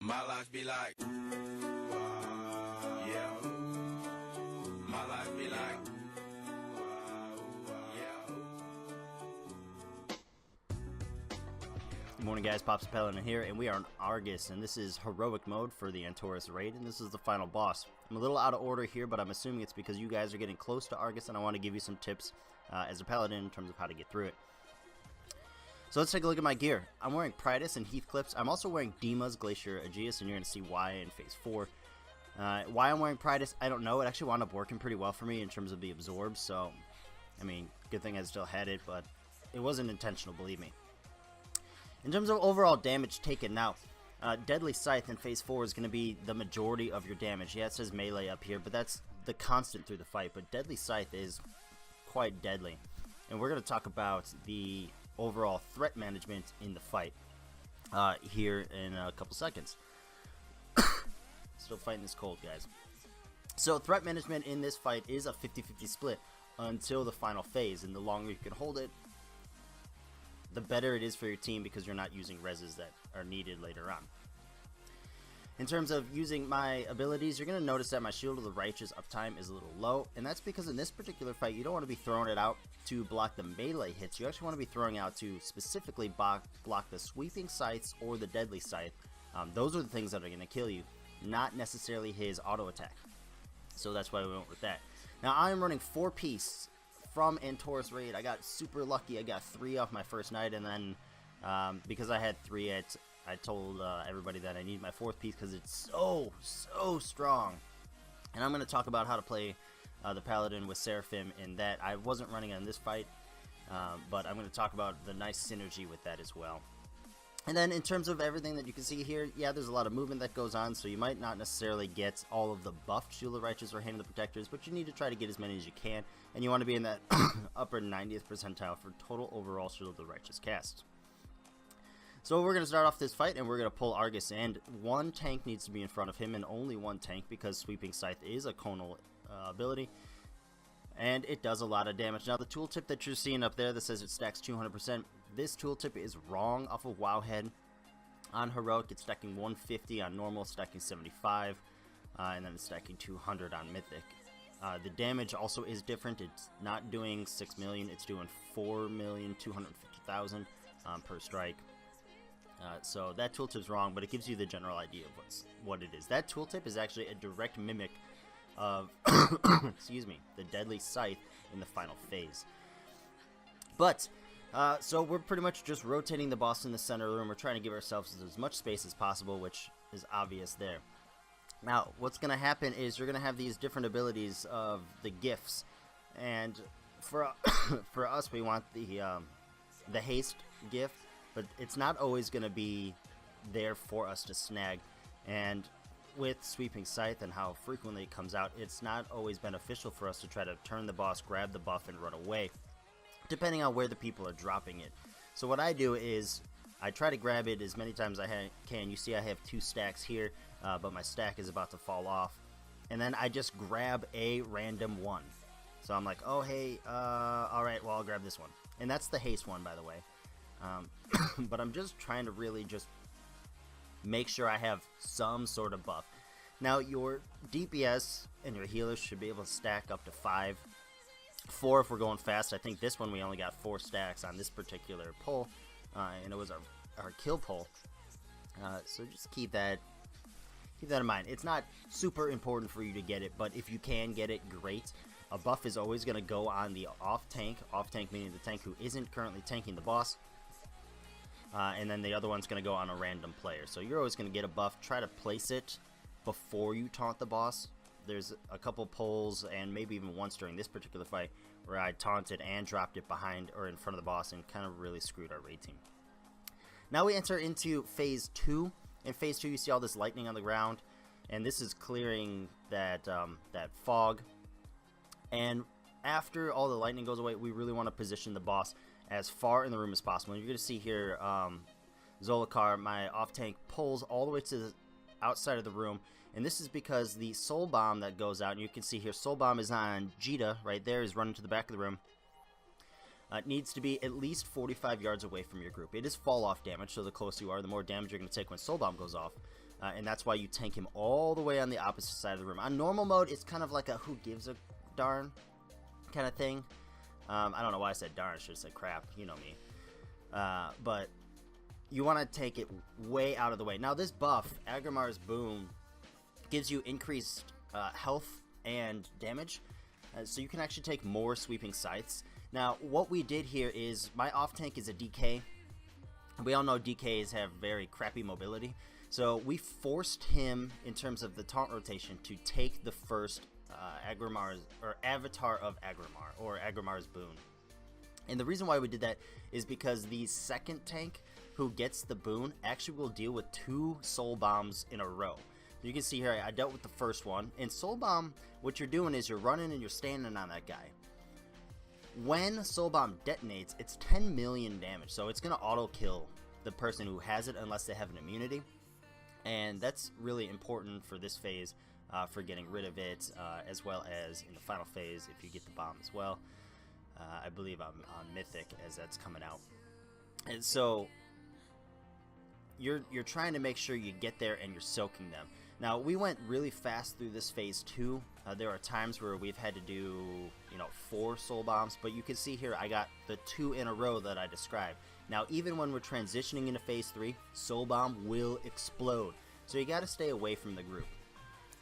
My life be like, yeah. My life be like, yeah. Good morning, guys. Pops Pelin here, and we are on Argus, and this is heroic mode for the Antorus raid, and this is the final boss. I'm a little out of order here, but I'm assuming it's because you guys are getting close to Argus, and I want to give you some tips as a paladin in terms of how to get through it. So let's take a look at my gear. I'm wearing Pridus and Heathcliffs. I'm also wearing Dima's Glacier Aegeus, and you're going to see why in Phase 4. Why I'm wearing Pridus, I don't know. It actually wound up working pretty well for me in terms of the absorb, so, I mean, good thing I still had it, but it wasn't intentional, believe me. In terms of overall damage taken, now, Deadly Scythe in Phase 4 is going to be the majority of your damage. Yeah, it says melee up here, but that's the constant through the fight, but Deadly Scythe is quite deadly. And we're going to talk about the overall threat management in the fight here in a couple seconds. Still fighting this cold, guys. So threat management in this fight is a 50-50 split until the final phase, and the longer you can hold it, the better it is for your team because you're not using reses that are needed later on. In terms of using my abilities, you're going to notice that my Shield of the Righteous uptime is a little low, and that's because in this particular fight, you don't want to be throwing it out to block the melee hits. You actually want to be throwing out to specifically block the Sweeping Scythes or the Deadly Scythe. Those are the things that are going to kill you, not necessarily his auto attack. So that's why we went with that. Now I am running 4-piece from Antorus Raid. I got super lucky. I got 3 off my first night, and then because I had 3, I told everybody that I need my 4th piece because it's so strong. And I'm going to talk about how to play the Paladin with Seraphim in that. I wasn't running on this fight, but I'm going to talk about the nice synergy with that as well. And then in terms of everything that you can see here, yeah, there's a lot of movement that goes on, so you might not necessarily get all of the buffed Shield of the Righteous or Hand of the Protectors, but you need to try to get as many as you can, and you want to be in that upper 90th percentile for total overall Shield of the Righteous cast. So we're going to start off this fight, and we're going to pull Argus, and one tank needs to be in front of him, and only one tank, because Sweeping Scythe is a conal ability, and it does a lot of damage. Now, the tooltip that you're seeing up there that says it stacks 200%, this tooltip is wrong off of Wowhead. On Heroic, it's stacking 150, on Normal, stacking 75, and then it's stacking 200 on Mythic. The damage also is different. It's not doing 6 million, it's doing 4,250,000 per strike. So that tooltip is wrong, but it gives you the general idea of what it is. That tooltip is actually a direct mimic of excuse me, the Deadly Scythe in the final phase. But so we're pretty much just rotating the boss in the center of the room. We're trying to give ourselves as much space as possible, which is obvious there. Now, what's going to happen is you're going to have these different abilities of the gifts, and for for us, we want the haste gift. But it's not always going to be there for us to snag, and with Sweeping Scythe and how frequently it comes out, it's not always beneficial for us to try to turn the boss, grab the buff, and run away, depending on where the people are dropping it. So what I do is I try to grab it as many times as I can. You see I have 2 stacks here, but my stack is about to fall off, and then I just grab a random one. So I'm like, oh hey, alright, well I'll grab this one, and that's the haste one, by the way. But I'm just trying to really just make sure I have some sort of buff. Now your DPS and your healers should be able to stack up to 5. 4 if we're going fast. I think this one we only got 4 stacks on this particular pull, and it was our kill pull. So just keep that in mind. It's not super important for you to get it, but if you can get it, great. A buff is always going to go on the off tank meaning the tank who isn't currently tanking the boss. And then the other one's going to go on a random player. So you're always going to get a buff. Try to place it before you taunt the boss. There's a couple pulls, and maybe even once during this particular fight, where I taunted and dropped it behind or in front of the boss and kind of really screwed our raid team. Now we enter into Phase 2. In Phase 2, you see all this lightning on the ground, and this is clearing that fog. And after all the lightning goes away, we really want to position the boss as far in the room as possible. And you're going to see here, Zolakar, my off-tank, pulls all the way to the outside of the room, and this is because the Soul Bomb that goes out, and you can see here, Soul Bomb is on Jita, right there, is running to the back of the room. Needs to be at least 45 yards away from your group. It is fall-off damage, so the closer you are, the more damage you're going to take when Soul Bomb goes off. and that's why you tank him all the way on the opposite side of the room. On normal mode, it's kind of like a who gives a darn kind of thing. I don't know why I said darn. I should have said crap. You know me. But you want to take it way out of the way. Now, this buff, Agrimar's Boom, gives you increased health and damage. So you can actually take more sweeping scythes. Now, what we did here is, my off-tank is a DK. We all know DKs have very crappy mobility. So we forced him, in terms of the taunt rotation, to take the first Agrimar's, or Avatar of Agrimar, or Agrimar's Boon. And the reason why we did that is because the second tank who gets the boon actually will deal with 2 soul bombs in a row. You can see here I dealt with the first one. In soul bomb, what you're doing is you're running and you're standing on that guy. When soul bomb detonates, it's 10 million damage, so it's going to auto kill the person who has it unless they have an immunity. And that's really important for this phase, for getting rid of it, as well as in the final phase if you get the bomb as well. I believe I'm on Mythic as that's coming out. And so you're trying to make sure you get there and you're soaking them. Now, we went really fast through this phase 2. There are times where we've had to do, 4 soul bombs, but you can see here I got the 2 in a row that I described. Now, even when we're transitioning into phase 3, soul bomb will explode. So you got to stay away from the group.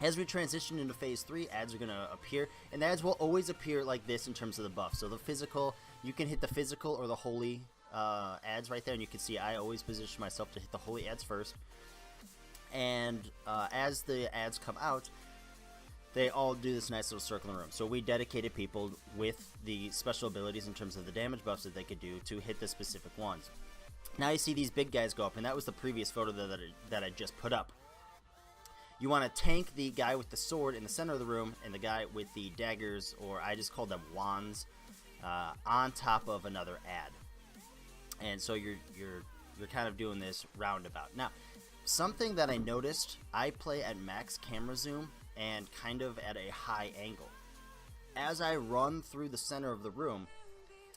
As we transition into phase 3, ads are going to appear, and the ads will always appear like this in terms of the buff. So the physical, you can hit the physical or the holy ads right there, and you can see I always position myself to hit the holy ads first. And as the ads come out, they all do this nice little circle in the room. So we dedicated people with the special abilities in terms of the damage buffs that they could do to hit the specific ones. Now you see these big guys go up, and that was the previous photo that I just put up. You want to tank the guy with the sword in the center of the room and the guy with the daggers, or I just call them wands, on top of another ad. And so you're kind of doing this roundabout. Now, something that I noticed, I play at max camera zoom and kind of at a high angle. As I run through the center of the room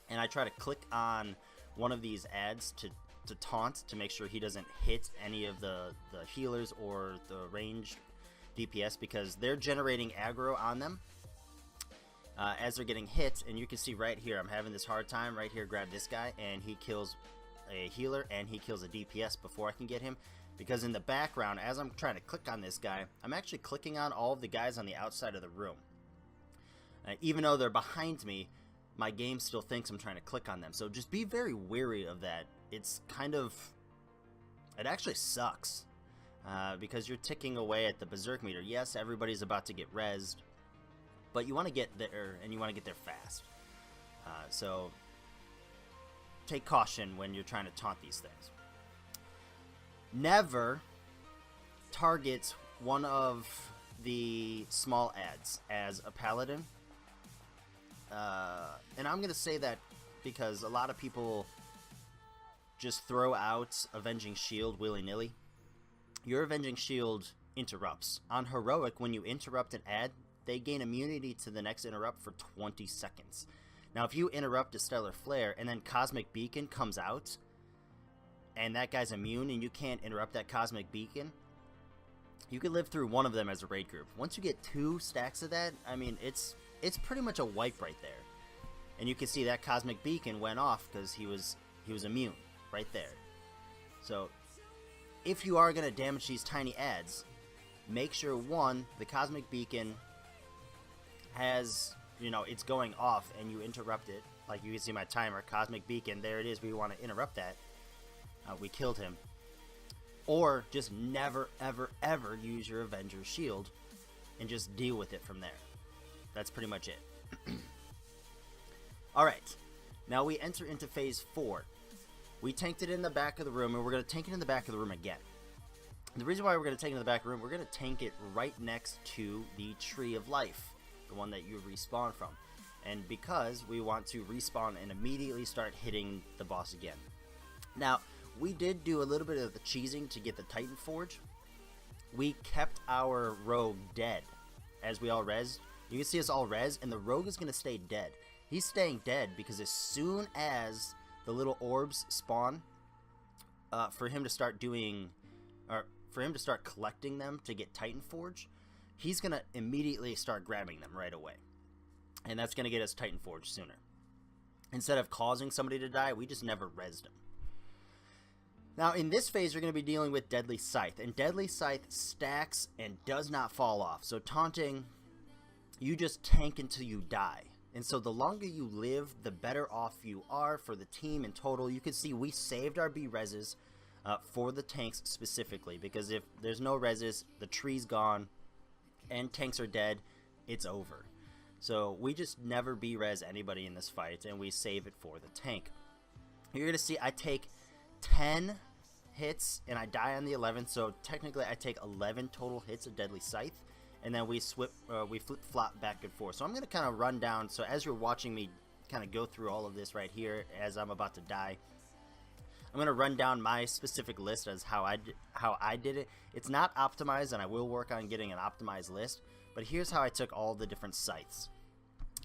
and I try to click on one of these ads to taunt to make sure he doesn't hit any of the healers or the ranged DPS, because they're generating aggro on them as they're getting hit. And you can see right here I'm having this hard time. Right here, grab this guy and he kills a healer and he kills a DPS before I can get him, because in the background as I'm trying to click on this guy, I'm actually clicking on all of the guys on the outside of the room. Even though they're behind me, my game still thinks I'm trying to click on them. So just be very wary of that. It's kind of, it actually sucks, because you're ticking away at the berserk meter. Yes, everybody's about to get rezzed, but you want to get there, and you want to get there fast. So take caution when you're trying to taunt these things. Never target one of the small ads as a paladin. And I'm going to say that because a lot of people just throw out Avenging Shield willy-nilly. Your Avenging Shield interrupts. On Heroic, when you interrupt an ad, they gain immunity to the next interrupt for 20 seconds. Now, if you interrupt a Stellar Flare and then Cosmic Beacon comes out, and that guy's immune and you can't interrupt that Cosmic Beacon, you could live through one of them as a raid group. Once you get 2 stacks of that, I mean, it's pretty much a wipe right there. And you can see that Cosmic Beacon went off because he was immune right there. So if you are going to damage these tiny ads, make sure, one, the Cosmic Beacon has, it's going off and you interrupt it. Like you can see my timer, Cosmic Beacon, there it is. We want to interrupt that. We killed him. Or just never, ever, ever use your Avenger's Shield and just deal with it from there. That's pretty much it. Alright, now we enter into phase 4. We tanked it in the back of the room, and we're going to tank it in the back of the room again. The reason why we're going to tank it in the back of the room, we're going to tank it right next to the Tree of Life, the one that you respawn from. And because we want to respawn and immediately start hitting the boss again. Now, we did do a little bit of the cheesing to get the Titan Forge. We kept our rogue dead as we all rezzed. You can see us all res, and the rogue is going to stay dead. He's staying dead because as soon as the little orbs spawn, for him to start doing, or for him to start collecting them to get Titan Forge, he's going to immediately start grabbing them right away. And that's going to get us Titan Forge sooner. Instead of causing somebody to die, we just never rezzed him. Now, in this phase, you're going to be dealing with Deadly Scythe. And Deadly Scythe stacks and does not fall off. So taunting, you just tank until you die. And so the longer you live, the better off you are for the team in total. You can see we saved our B reses for the tanks specifically. Because if there's no reses, the tree's gone, and tanks are dead, it's over. So we just never B-res anybody in this fight, and we save it for the tank. You're going to see I take 10 hits, and I die on the 11th, so technically I take 11 total hits of Deadly Scythe, and then we flip-flop back and forth. So I'm going to kind of run down, so as you're watching me kind of go through all of this right here as I'm about to die, I'm going to run down my specific list as how I did it. It's not optimized, and I will work on getting an optimized list, but here's how I took all the different scythes.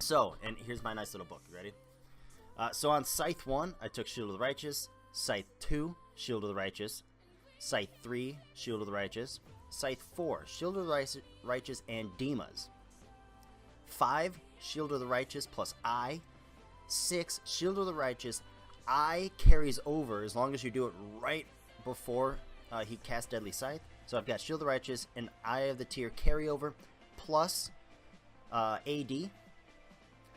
So, and here's my nice little book. You ready? So on Scythe 1, I took Shield of the Righteous. Scythe 2, Shield of the Righteous. Scythe 3, Shield of the Righteous. Scythe 4, Shield of the Righteous and Demas. 5, Shield of the Righteous plus I. 6, Shield of the Righteous. I carries over as long as you do it right before he casts Deadly Scythe. So I've got Shield of the Righteous and Eye of the Tier carryover plus AD.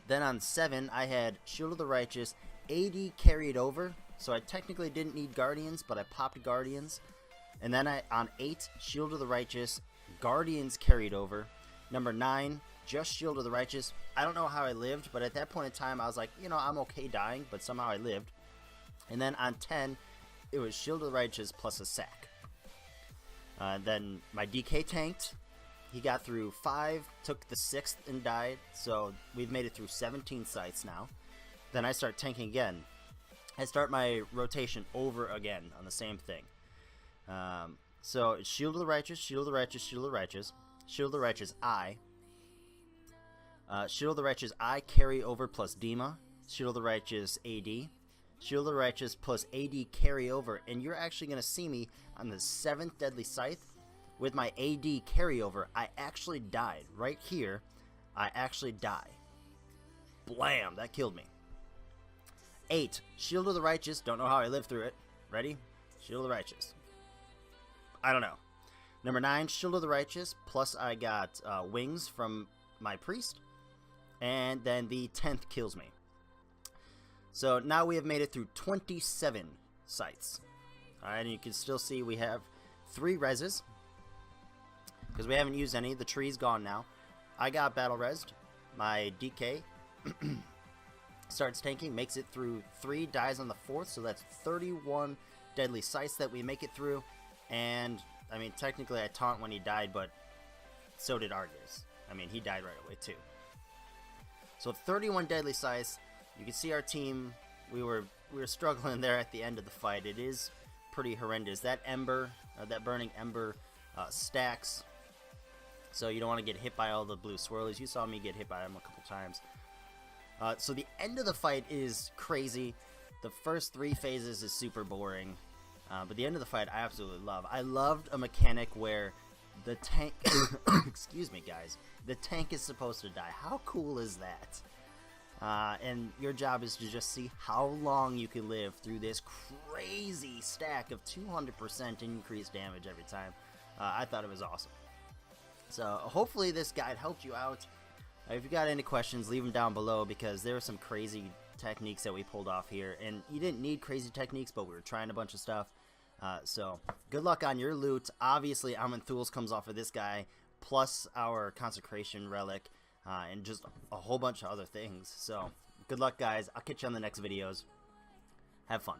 Then on 7, I had Shield of the Righteous, AD carried over, so I technically didn't need Guardians, but I popped Guardians. And then on 8, Shield of the Righteous, Guardians carried over. Number 9, just Shield of the Righteous. I don't know how I lived, but at that point in time, I was like, you know, I'm okay dying, but somehow I lived. And then on 10, it was Shield of the Righteous plus a sack. Then my DK tanked. He got through 5, took the 6th and died, so we've made it through 17 sites now. Then I start tanking again. I start my rotation over again on the same thing. So it's Shield of the Righteous, Shield of the Righteous, Shield of the Righteous, Shield of the Righteous I. Shield of the Righteous I carry over plus Dema. Shield of the Righteous AD. Shield of the Righteous plus AD carry over, and you're actually going to see me on the 7th Deadly Scythe. With my AD carryover, I actually died. Right here, I actually die. Blam! That killed me. 8. Shield of the Righteous. Don't know how I lived through it. Ready? Shield of the Righteous. I don't know. Number 9, Shield of the Righteous. Plus I got wings from my priest. And then the 10th kills me. So now we have made it through 27 sites. Alright, and you can still see we have 3 reses. Because we haven't used any. The tree's gone now. I got battle resed. My DK starts tanking, makes it through 3, dies on the 4th. So that's 31 Deadly Scythes that we make it through. And, I mean, technically I taunt when he died, but so did Argus. I mean, he died right away too. So 31 Deadly Scythes. You can see our team. We were struggling there at the end of the fight. It is pretty horrendous. That Ember, that Burning Ember stacks. So you don't want to get hit by all the blue swirlies. You saw me get hit by them a couple times. So the end of the fight is crazy. The first 3 phases is super boring. But the end of the fight I absolutely love. I loved a mechanic where the tank... excuse me, guys. The tank is supposed to die. How cool is that? And your job is to just see how long you can live through this crazy stack of 200% increased damage every time. I thought it was awesome. So hopefully this guide helped you out. If you got any questions, leave them down below, because there were some crazy techniques that we pulled off here. And you didn't need crazy techniques, but we were trying a bunch of stuff. So good luck on your loot. Obviously, Aman'Thul's comes off of this guy, plus our Consecration Relic, and just a whole bunch of other things. So good luck, guys. I'll catch you on the next videos. Have fun.